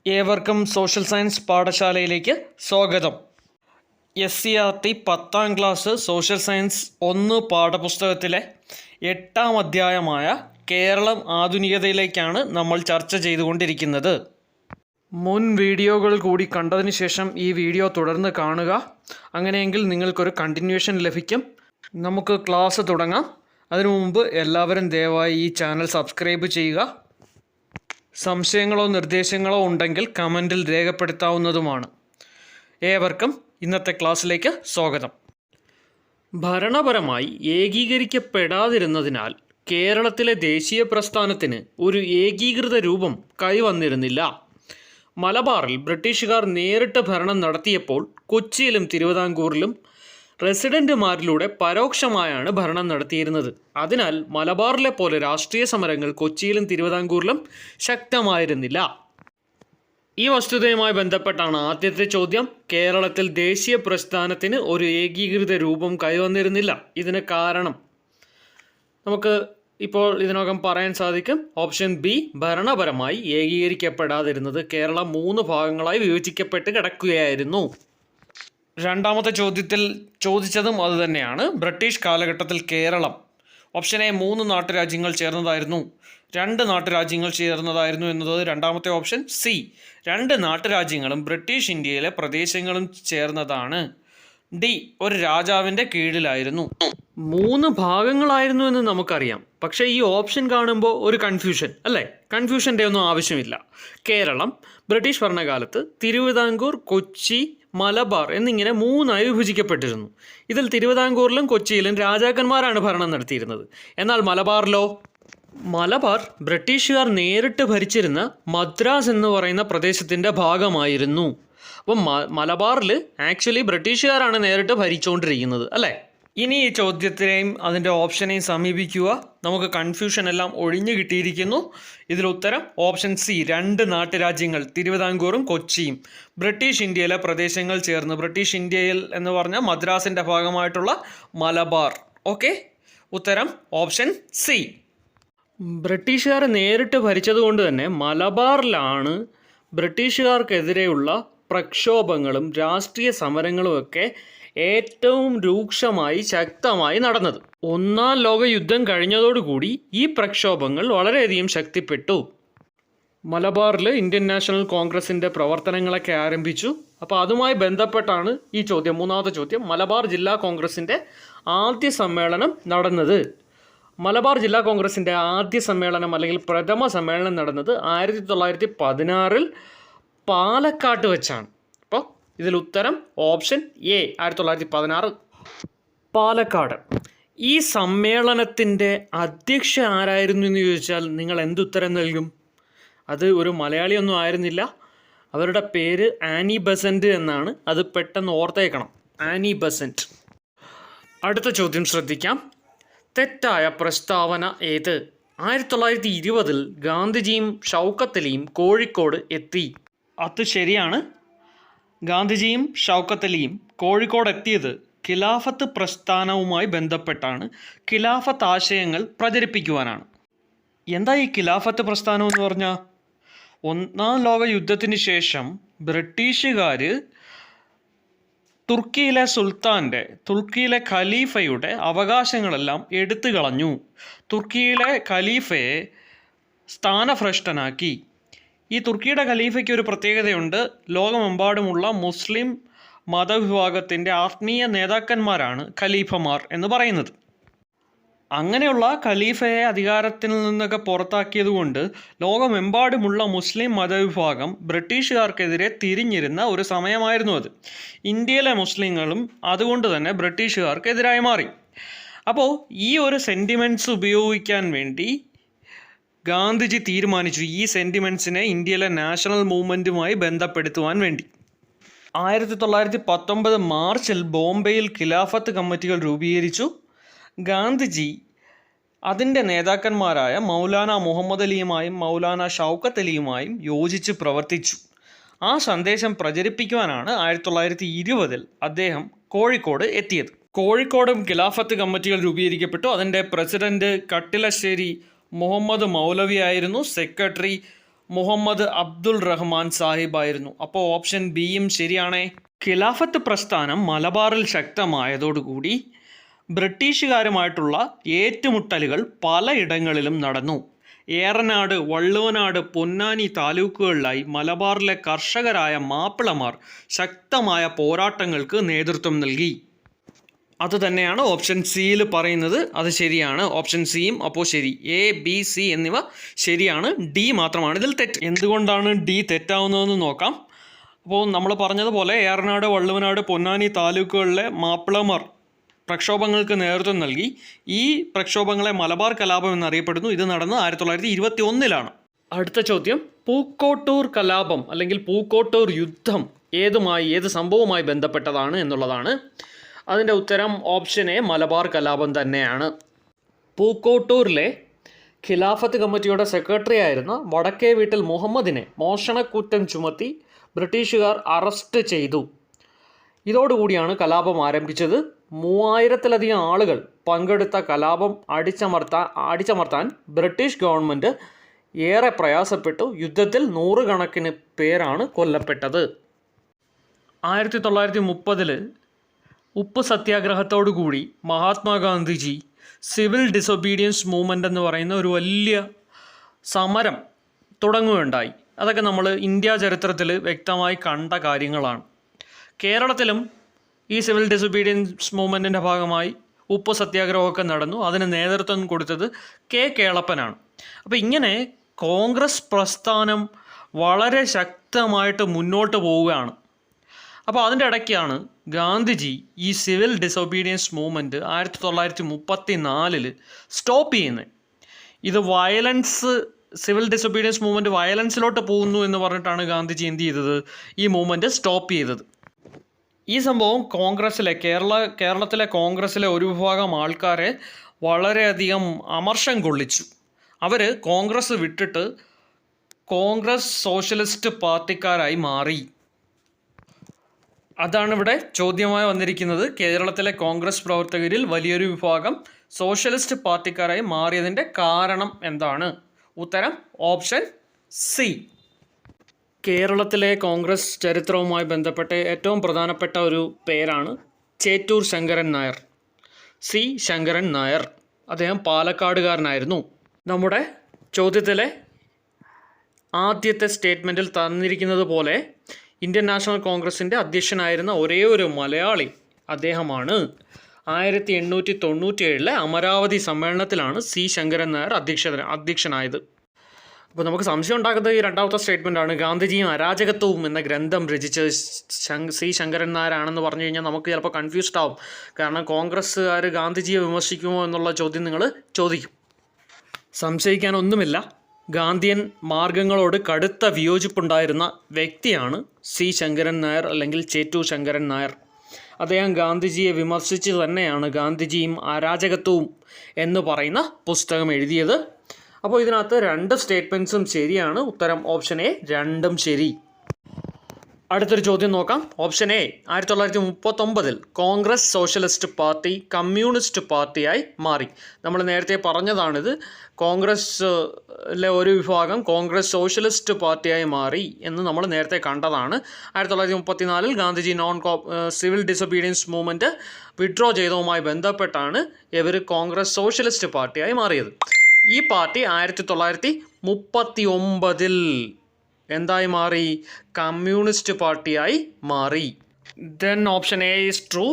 ഏവർക്കും social science പാഠശാലയിലേക്ക് സ്വാഗതം. SCERT 10ാം ക്ലാസ് സോഷ്യൽ സയൻസ് 1 പാഠപുസ്തകത്തിലെ 8ാം അധ്യായമായ കേരളം ആധുനികതയിലേക്കാണ് നമ്മൾ ചർച്ച ചെയ്തുകൊണ്ടിരിക്കുന്നത്. മുൻ വീഡിയോകൾ കൂടി കണ്ടതിന് ശേഷം ഈ വീഡിയോ തുടർന്ന് കാണുക. അങ്ങനെയെങ്കിൽ നിങ്ങൾക്കൊരു കണ്ടിന്യൂഷൻ ലഭിക്കും. നമുക്ക് ക്ലാസ് തുടങ്ങാം. അതിനു മുമ്പ് എല്ലാവരും ദയവായി ഈ ചാനൽ സബ്സ്ക്രൈബ് ചെയ്യുക. സംശയങ്ങളോ നിർദ്ദേശങ്ങളോ ഉണ്ടെങ്കിൽ കമൻറ്റിൽ രേഖപ്പെടുത്താവുന്നതുമാണ്. ഏവർക്കും ഇന്നത്തെ ക്ലാസ്സിലേക്ക് സ്വാഗതം. ഭരണപരമായി ഏകീകരിക്കപ്പെടാതിരുന്നതിനാൽ കേരളത്തിലെ ദേശീയ പ്രസ്ഥാനത്തിന് ഒരു ഏകീകൃത രൂപം കൈവന്നിരുന്നില്ല. മലബാറിൽ ബ്രിട്ടീഷുകാർ നേരിട്ട് ഭരണം നടത്തിയപ്പോൾ കൊച്ചിയിലും തിരുവിതാംകൂറിലും റെസിഡൻറ്റുമാരിലൂടെ പരോക്ഷമായാണ് ഭരണം നടത്തിയിരുന്നത്. അതിനാൽ മലബാറിലെ പോലെ രാഷ്ട്രീയ സമരങ്ങൾ കൊച്ചിയിലും തിരുവിതാംകൂറിലും ശക്തമായിരുന്നില്ല. ഈ വസ്തുതയുമായി ബന്ധപ്പെട്ടാണ് ആദ്യത്തെ ചോദ്യം. കേരളത്തിൽ ദേശീയ പ്രസ്ഥാനത്തിന് ഒരു ഏകീകൃത രൂപം കൈവന്നിരുന്നില്ല. ഇതിന് കാരണം നമുക്ക് ഇപ്പോൾ ഇതിനകം പറയാൻ സാധിക്കും. ഓപ്ഷൻ ബി, ഭരണപരമായി ഏകീകരിക്കപ്പെടാതിരുന്നത്. കേരളം 3 ഭാഗങ്ങളായി വിഭജിക്കപ്പെട്ട് കിടക്കുകയായിരുന്നു. രണ്ടാമത്തെ ചോദ്യത്തിൽ ചോദിച്ചതും അതുതന്നെയാണ്. ബ്രിട്ടീഷ് കാലഘട്ടത്തിൽ കേരളം ഓപ്ഷൻ എ 3 നാട്ടുരാജ്യങ്ങൾ ചേർന്നതായിരുന്നു, 2 നാട്ടുരാജ്യങ്ങൾ ചേർന്നതായിരുന്നു എന്നത് രണ്ടാമത്തെ ഓപ്ഷൻ. സി, 2 നാട്ടുരാജ്യങ്ങളും ബ്രിട്ടീഷ് ഇന്ത്യയിലെ പ്രദേശങ്ങളും ചേർന്നതാണ്. ഡി, ഒരു രാജാവിൻ്റെ കീഴിലായിരുന്നു. 3 ഭാഗങ്ങളായിരുന്നു എന്ന് നമുക്കറിയാം. പക്ഷേ ഈ ഓപ്ഷൻ കാണുമ്പോൾ ഒരു കൺഫ്യൂഷൻ അല്ലേ? കൺഫ്യൂഷൻ്റെ ഒന്നും ആവശ്യമില്ല. കേരളം ബ്രിട്ടീഷ് ഭരണകാലത്ത് തിരുവിതാംകൂർ, കൊച്ചി, മലബാർ എന്നിങ്ങനെ 3ആയി വിഭജിക്കപ്പെട്ടിരുന്നു. ഇതിൽ തിരുവിതാംകൂറിലും കൊച്ചിയിലും രാജാക്കന്മാരാണ് ഭരണം നടത്തിയിരുന്നത്. എന്നാൽ മലബാറിലോ? മലബാർ ബ്രിട്ടീഷുകാർ നേരിട്ട് ഭരിച്ചിരുന്ന മദ്രാസ് എന്ന് പറയുന്ന പ്രദേശത്തിൻ്റെ ഭാഗമായിരുന്നു. അപ്പം മലബാറിൽ ആക്ച്വലി ബ്രിട്ടീഷുകാരാണ് നേരിട്ട് ഭരിച്ചുകൊണ്ടിരിക്കുന്നത് അല്ലേ? ഇനി ഈ ചോദ്യത്തിനെയും അതിൻ്റെ ഓപ്ഷനെയും സമീപിക്കുക. നമുക്ക് കൺഫ്യൂഷൻ എല്ലാം ഒഴിഞ്ഞു കിട്ടിയിരിക്കുന്നു. ഇതിലുത്തരം ഓപ്ഷൻ സി, 2 നാട്ടുരാജ്യങ്ങൾ തിരുവിതാംകൂറും കൊച്ചിയും ബ്രിട്ടീഷ് ഇന്ത്യയിലെ പ്രദേശങ്ങൾ ചേർന്ന്. ബ്രിട്ടീഷ് ഇന്ത്യയിൽ എന്ന് പറഞ്ഞാൽ മദ്രാസിൻ്റെ ഭാഗമായിട്ടുള്ള മലബാർ. ഓക്കെ, ഉത്തരം ഓപ്ഷൻ സി. ബ്രിട്ടീഷുകാർ നേരിട്ട് ഭരിച്ചതുകൊണ്ട് തന്നെ മലബാറിലാണ് ബ്രിട്ടീഷുകാർക്കെതിരെയുള്ള പ്രക്ഷോഭങ്ങളും രാഷ്ട്രീയ സമരങ്ങളുമൊക്കെ ഏറ്റവും രൂക്ഷമായി ശക്തമായി നടന്നത്. 1ാം ലോക യുദ്ധം കഴിഞ്ഞതോടുകൂടി ഈ പ്രക്ഷോഭങ്ങൾ വളരെയധികം ശക്തിപ്പെട്ടു. മലബാറിൽ ഇന്ത്യൻ നാഷണൽ കോൺഗ്രസിൻ്റെ പ്രവർത്തനങ്ങളൊക്കെ ആരംഭിച്ചു. അപ്പോൾ അതുമായി ബന്ധപ്പെട്ടാണ് ഈ ചോദ്യം, 3ാമത്തെ ചോദ്യം. മലബാർ ജില്ലാ കോൺഗ്രസിൻ്റെ ആദ്യ സമ്മേളനം നടന്നത്. മലബാർ ജില്ലാ കോൺഗ്രസിൻ്റെ ആദ്യ സമ്മേളനം അല്ലെങ്കിൽ പ്രഥമ സമ്മേളനം നടന്നത് 1916 പാലക്കാട്ട് വെച്ചാണ്. അപ്പോൾ ഇതിൽ ഉത്തരം ഓപ്ഷൻ എ, 1916 പാലക്കാട്. ഈ സമ്മേളനത്തിൻ്റെ അധ്യക്ഷ ആരായിരുന്നു എന്ന് ചോദിച്ചാൽ നിങ്ങൾ എന്തുത്തരം നൽകും? അത് ഒരു മലയാളിയൊന്നും ആയിരുന്നില്ല. അവരുടെ പേര് ആനി ബസന്റ് എന്നാണ്. അത് പെട്ടെന്ന് ഓർത്തേക്കണം, ആനി ബസന്റ്. അടുത്ത ചോദ്യം ശ്രദ്ധിക്കാം. തെറ്റായ പ്രസ്താവന ഏത്? 1920 ഗാന്ധിജിയും ഷൗക്കത്ത് അലിയും കോഴിക്കോട് എത്തി. അത് ശരിയാണ്. ഗാന്ധിജിയും ഷൗക്കത്ത് അലിയും കോഴിക്കോട് എത്തിയത് ഖിലാഫത്ത് പ്രസ്ഥാനവുമായി ബന്ധപ്പെട്ടാണ്. ഖിലാഫത്ത് ആശയങ്ങൾ പ്രചരിപ്പിക്കുവാനാണ്. എന്താ ഈ ഖിലാഫത്ത് പ്രസ്ഥാനം എന്ന് പറഞ്ഞാൽ? 1ാം ലോക യുദ്ധത്തിന് ശേഷം ബ്രിട്ടീഷുകാർ തുർക്കിയിലെ ഖലീഫയുടെ അവകാശങ്ങളെല്ലാം എടുത്തു കളഞ്ഞു. തുർക്കിയിലെ ഖലീഫയെ സ്ഥാനഭ്രഷ്ടനാക്കി. ഈ തുർക്കിയുടെ ഖലീഫയ്ക്ക് ഒരു പ്രത്യേകതയുണ്ട്. ലോകമെമ്പാടുമുള്ള മുസ്ലിം മതവിഭാഗത്തിൻ്റെ ആത്മീയ നേതാക്കന്മാരാണ് ഖലീഫമാർ എന്ന് പറയുന്നത്. അങ്ങനെയുള്ള ഖലീഫയെ അധികാരത്തിൽ നിന്നൊക്കെ പുറത്താക്കിയതുകൊണ്ട് ലോകമെമ്പാടുമുള്ള മുസ്ലിം മതവിഭാഗം ബ്രിട്ടീഷുകാർക്കെതിരെ തിരിഞ്ഞിരുന്ന ഒരു സമയമായിരുന്നു അത്. ഇന്ത്യയിലെ മുസ്ലിങ്ങളും അതുകൊണ്ട് തന്നെ ബ്രിട്ടീഷുകാർക്കെതിരായി മാറി. അപ്പോൾ ഈ ഒരു സെൻറ്റിമെൻറ്റ്സ് ഉപയോഗിക്കാൻ വേണ്ടി ഗാന്ധിജി തീരുമാനിച്ചു ഈ സെൻറ്റിമെൻറ്റ്സിനെ ഇന്ത്യയിലെ നാഷണൽ മൂവ്മെൻറ്റുമായി ബന്ധപ്പെടുത്തുവാൻ വേണ്ടി. 1919 മാർച്ചിൽ ബോംബെയിൽ ഖിലാഫത്ത് കമ്മിറ്റികൾ രൂപീകരിച്ചു. ഗാന്ധിജി അതിൻ്റെ നേതാക്കന്മാരായ മൗലാന മുഹമ്മദ് അലിയുമായും മൗലാന ഷൗക്കത്ത് അലിയുമായും യോജിച്ച് പ്രവർത്തിച്ചു. ആ സന്ദേശം പ്രചരിപ്പിക്കുവാനാണ് 1920 അദ്ദേഹം കോഴിക്കോട് എത്തിയത്. കോഴിക്കോടും ഖിലാഫത്ത് കമ്മിറ്റികൾ രൂപീകരിക്കപ്പെട്ടു. അതിൻ്റെ പ്രസിഡന്റ് കട്ടിലശ്ശേരി മുഹമ്മദ് മൗലവി ആയിരുന്നു. സെക്രട്ടറി മുഹമ്മദ് അബ്ദുൾ റഹ്മാൻ സാഹിബായിരുന്നു. അപ്പോൾ ഓപ്ഷൻ ബിയും ശരിയാണേ. ഖിലാഫത്ത് പ്രസ്ഥാനം മലബാറിൽ ശക്തമായതോടുകൂടി ബ്രിട്ടീഷുകാരുമായിട്ടുള്ള ഏറ്റുമുട്ടലുകൾ പലയിടങ്ങളിലും നടന്നു. ഏറനാട്, വള്ളുവനാട്, പൊന്നാനി താലൂക്കുകളിലായി മലബാറിലെ കർഷകരായ മാപ്പിളമാർ ശക്തമായ പോരാട്ടങ്ങൾക്ക് നേതൃത്വം നൽകി. അതുതന്നെയാണ് ഓപ്ഷൻ സിയിൽ പറയുന്നത്. അത് ശരിയാണ്. ഓപ്ഷൻ സിയും അപ്പോൾ ശരി. എ, ബി, സി എന്നിവ ശരിയാണ്. ഡി മാത്രമാണ് ഇതിൽ തെറ്റ്. എന്തുകൊണ്ടാണ് ഡി തെറ്റാവുന്നതെന്ന് നോക്കാം. അപ്പോൾ നമ്മൾ പറഞ്ഞതുപോലെ ഏറനാട്, വള്ളുവനാട്, പൊന്നാനി താലൂക്കുകളിലെ മാപ്പിളമാർ പ്രക്ഷോഭങ്ങൾക്ക് നേതൃത്വം നൽകി. ഈ പ്രക്ഷോഭങ്ങളെ മലബാർ കലാപം എന്നറിയപ്പെടുന്നു. ഇത് നടന്നത് 1921 അടുത്ത ചോദ്യം, പൂക്കോട്ടൂർ കലാപം അല്ലെങ്കിൽ പൂക്കോട്ടൂർ യുദ്ധം ഏത് സംഭവവുമായി ബന്ധപ്പെട്ടതാണ് എന്നുള്ളതാണ്. അതിൻ്റെ ഉത്തരം ഓപ്ഷൻ എ, മലബാർ കലാപം തന്നെയാണ്. പൂക്കോട്ടൂരിലെ ഖിലാഫത്ത് കമ്മിറ്റിയുടെ സെക്രട്ടറി ആയിരുന്ന വടക്കേ വീട്ടിൽ മുഹമ്മദിനെ മോഷണക്കുറ്റം ചുമത്തി ബ്രിട്ടീഷുകാർ അറസ്റ്റ് ചെയ്തു. ഇതോടുകൂടിയാണ് കലാപം ആരംഭിച്ചത്. 3000-ലധികം ആളുകൾ പങ്കെടുത്ത കലാപം അടിച്ചമർത്താൻ ബ്രിട്ടീഷ് ഗവൺമെൻറ് ഏറെ പ്രയാസപ്പെട്ടു. യുദ്ധത്തിൽ 100 കണക്കിന് പേരാണ് കൊല്ലപ്പെട്ടത്. 1930 ഉപ്പ് സത്യാഗ്രഹത്തോടുകൂടി മഹാത്മാഗാന്ധിജി സിവിൽ ഡിസൊബീഡിയൻസ് മൂവ്മെൻ്റ് എന്ന് പറയുന്ന ഒരു വലിയ സമരം തുടങ്ങുകയുണ്ടായി. അതൊക്കെ നമ്മൾ ഇന്ത്യ ചരിത്രത്തിൽ വ്യക്തമായി കണ്ട കാര്യങ്ങളാണ്. കേരളത്തിലും ഈ സിവിൽ ഡിസൊബീഡിയൻസ് മൂവ്മെൻറ്റിൻ്റെ ഭാഗമായി ഉപ്പ് സത്യാഗ്രഹമൊക്കെ നടന്നു. അതിന് നേതൃത്വം കൊടുത്തത് കെ കേളപ്പനാണ്. അപ്പോൾ ഇങ്ങനെ കോൺഗ്രസ് പ്രസ്ഥാനം വളരെ ശക്തമായിട്ട് മുന്നോട്ട് പോവുകയാണ്. അപ്പോൾ അതിൻ്റെ ഇടയ്ക്കാണ് ഗാന്ധിജി ഈ സിവിൽ ഡിസൊബീഡിയൻസ് മൂവ്മെൻറ്റ് 1934 സ്റ്റോപ്പ് ചെയ്യുന്നത്. ഇത് സിവിൽ ഡിസൊബീഡിയൻസ് മൂവ്മെൻറ്റ് വയലൻസിലോട്ട് പോകുന്നു എന്ന് പറഞ്ഞിട്ടാണ് ഗാന്ധിജി എന്ത് ചെയ്തത്, ഈ മൂവ്മെൻറ്റ് സ്റ്റോപ്പ് ചെയ്തത്. ഈ സംഭവം കേരളത്തിലെ കോൺഗ്രസ്സിലെ ഒരു വിഭാഗം ആൾക്കാരെ വളരെയധികം അമർഷം കൊള്ളിച്ചു. അവർ കോൺഗ്രസ് വിട്ടിട്ട് കോൺഗ്രസ് സോഷ്യലിസ്റ്റ് പാർട്ടിക്കാരായി മാറി. അതാണ് ഇവിടെ ചോദ്യമായി വന്നിരിക്കുന്നത്. കേരളത്തിലെ കോൺഗ്രസ് പ്രവർത്തകരിൽ വലിയൊരു വിഭാഗം സോഷ്യലിസ്റ്റ് പാർട്ടിക്കാരായി മാറിയതിൻ്റെ കാരണം എന്താണ്? ഉത്തരം ഓപ്ഷൻ സി. കേരളത്തിലെ കോൺഗ്രസ് ചരിത്രവുമായി ബന്ധപ്പെട്ട് ഏറ്റവും പ്രധാനപ്പെട്ട ഒരു പേരാണ് ചേറ്റൂർ ശങ്കരൻ നായർ. സി ശങ്കരൻ നായർ. അദ്ദേഹം പാലക്കാടുകാരനായിരുന്നു. നമ്മുടെ ചോദ്യത്തിലെ ആദ്യത്തെ സ്റ്റേറ്റ്മെൻറ്റിൽ തന്നിരിക്കുന്നത് പോലെ ഇന്ത്യൻ നാഷണൽ കോൺഗ്രസിൻ്റെ അധ്യക്ഷനായിരുന്ന ഒരേ ഒരു മലയാളി അദ്ദേഹമാണ്. 1897 അമരാവതി സമ്മേളനത്തിലാണ് സി ശങ്കരൻ നായർ അധ്യക്ഷനായത്. അപ്പോൾ നമുക്ക് സംശയം ഉണ്ടാക്കുന്നത് ഈ രണ്ടാമത്തെ സ്റ്റേറ്റ്മെൻറ്റാണ്. ഗാന്ധിജിയും അരാജകത്വവും എന്ന ഗ്രന്ഥം രചിച്ചത് സി ശങ്കരൻ നായരാണെന്ന് പറഞ്ഞു കഴിഞ്ഞാൽ നമുക്ക് ചിലപ്പോൾ കൺഫ്യൂസ്ഡ് ആവും. കാരണം കോൺഗ്രസ്സുകാർ ഗാന്ധിജിയെ വിമർശിക്കുമോ എന്നുള്ള ചോദ്യം നിങ്ങൾ ചോദിക്കും. സംശയിക്കാനൊന്നുമില്ല. ഗാന്ധിയൻ മാർഗങ്ങളോട് കടുത്ത വിയോജിപ്പുണ്ടായിരുന്ന വ്യക്തിയാണ് സി ശങ്കരൻ നായർ അല്ലെങ്കിൽ ചേറ്റൂർ ശങ്കരൻ നായർ. അദ്ദേഹം ഗാന്ധിജിയെ വിമർശിച്ച് തന്നെയാണ് ഗാന്ധിജിയും അരാജകത്വവും എന്ന് പറയുന്ന പുസ്തകം എഴുതിയത്. അപ്പോൾ ഇതിനകത്ത് 2 സ്റ്റേറ്റ്മെൻറ്റ്സും ശരിയാണ്. ഉത്തരം ഓപ്ഷൻ എ, രണ്ടും ശരി. അടുത്തൊരു ചോദ്യം നോക്കാം. Option A, 1939 Congress socialist party communist പാർട്ടിയായി മാറി. നമ്മൾ നേരത്തെ പറഞ്ഞതാണിത്. കോൺഗ്രസ്സിലെ ഒരു വിഭാഗം കോൺഗ്രസ് സോഷ്യലിസ്റ്റ് പാർട്ടിയായി മാറി എന്ന് നമ്മൾ നേരത്തെ കണ്ടതാണ്. 1934 Gandhiji civil disobedience movement withdraw ചെയ്തതുമായി ബന്ധപ്പെട്ടാണ് ഇവർ കോൺഗ്രസ് സോഷ്യലിസ്റ്റ് പാർട്ടിയായി മാറിയത്. ഈ പാർട്ടി 1939 എന്തായി മാറി? കമ്മ്യൂണിസ്റ്റ് പാർട്ടിയായി മാറി. Then option A is true.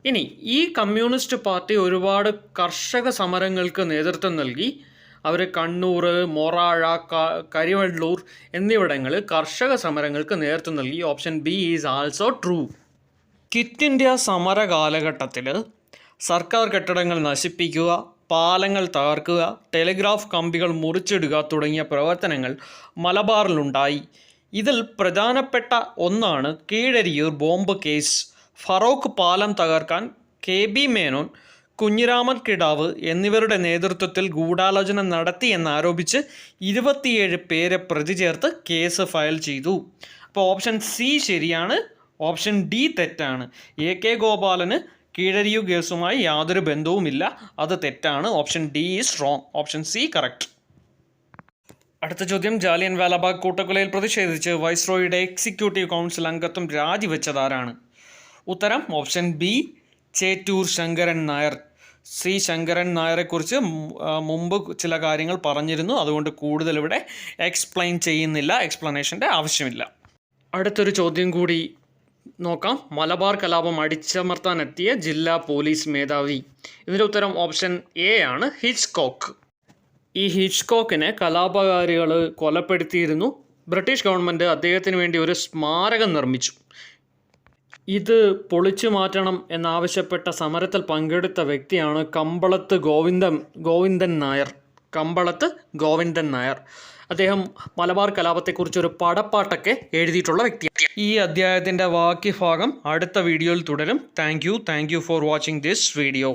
ഇനി ഈ കമ്മ്യൂണിസ്റ്റ് പാർട്ടി ഒരുപാട് കർഷക സമരങ്ങൾക്ക് നേതൃത്വം നൽകി. അവർ കണ്ണൂർ, മൊറാഴ, കരിവള്ളൂർ എന്നിവിടങ്ങളിൽ കർഷക സമരങ്ങൾക്ക് നേതൃത്വം നൽകി. Option B is also true. Quit India സമര കാലഘട്ടത്തിൽ സർക്കാർ കെട്ടിടങ്ങൾ നശിപ്പിക്കുക, പാലങ്ങൾ തകർക്കുക, ടെലിഗ്രാഫ് കമ്പികൾ മുറിച്ചിടുക തുടങ്ങിയ പ്രവർത്തനങ്ങൾ മലബാറിലുണ്ടായി. ഇതിൽ പ്രധാനപ്പെട്ട ഒന്നാണ് കീഴരിയൂർ ബോംബ് കേസ്. ഫറോക്ക് പാലം തകർക്കാൻ KB മേനോൻ, കുഞ്ഞിരാമൻ കിടാവ് എന്നിവരുടെ നേതൃത്വത്തിൽ ഗൂഢാലോചന നടത്തിയെന്നാരോപിച്ച് 27 പേരെ പ്രതി ചേർത്ത് കേസ് ഫയൽ ചെയ്തു. അപ്പോൾ ഓപ്ഷൻ സി ശരിയാണ്. ഓപ്ഷൻ ഡി തെറ്റാണ്. AK ഗോപാലന് കീഴരിയൂർ കേസുമായി യാതൊരു ബന്ധവുമില്ല. അത് തെറ്റാണ്. Option D is wrong. Option C correct. അടുത്ത ചോദ്യം, ജാലിയൻ വാലാബാഗ് കൂട്ടക്കൊലയിൽ പ്രതിഷേധിച്ച് വൈസ്രോയുടെ എക്സിക്യൂട്ടീവ് കൗൺസിൽ അംഗത്വം രാജിവെച്ചതാരാണ്? ഉത്തരം ഓപ്ഷൻ ബി, ചേറ്റൂർ ശങ്കരൻ നായർ. ശ്രീ ശങ്കരൻ നായരെക്കുറിച്ച് മുമ്പ് ചില കാര്യങ്ങൾ പറഞ്ഞിരുന്നു, അതുകൊണ്ട് കൂടുതൽ ഇവിടെ എക്സ്പ്ലെയിൻ ചെയ്യുന്നില്ല, എക്സ്പ്ലനേഷൻ്റെ ആവശ്യമില്ല. അടുത്തൊരു ചോദ്യം കൂടി നോക്കാം. മലബാർ കലാപം അടിച്ചമർത്താനെത്തിയ ജില്ലാ പോലീസ് മേധാവി. ഇതിൻ്റെ ഉത്തരം ഓപ്ഷൻ എ ആണ്, ഹിച്ച്കോക്ക്. ഈ ഹിച്ച്കോക്കിനെ കലാപകാരികൾ കൊലപ്പെടുത്തിയിരുന്നു. ബ്രിട്ടീഷ് ഗവൺമെൻറ് അദ്ദേഹത്തിന് വേണ്ടി ഒരു സ്മാരകം നിർമ്മിച്ചു. ഇത് പൊളിച്ചു മാറ്റണം എന്നാവശ്യപ്പെട്ട സമരത്തിൽ പങ്കെടുത്ത വ്യക്തിയാണ് കമ്പളത്ത് ഗോവിന്ദൻ നായർ. കമ്പളത്ത് ഗോവിന്ദൻ നായർ. അദ്ദേഹം മലബാർ കലാപത്തെക്കുറിച്ചൊരു പടപ്പാട്ടൊക്കെ എഴുതിയിട്ടുള്ള വ്യക്തിയാണ്. ഈ അധ്യായത്തിൻ്റെ ബാക്കി ഭാഗം അടുത്ത വീഡിയോയിൽ തുടരും. Thank you for watching this video.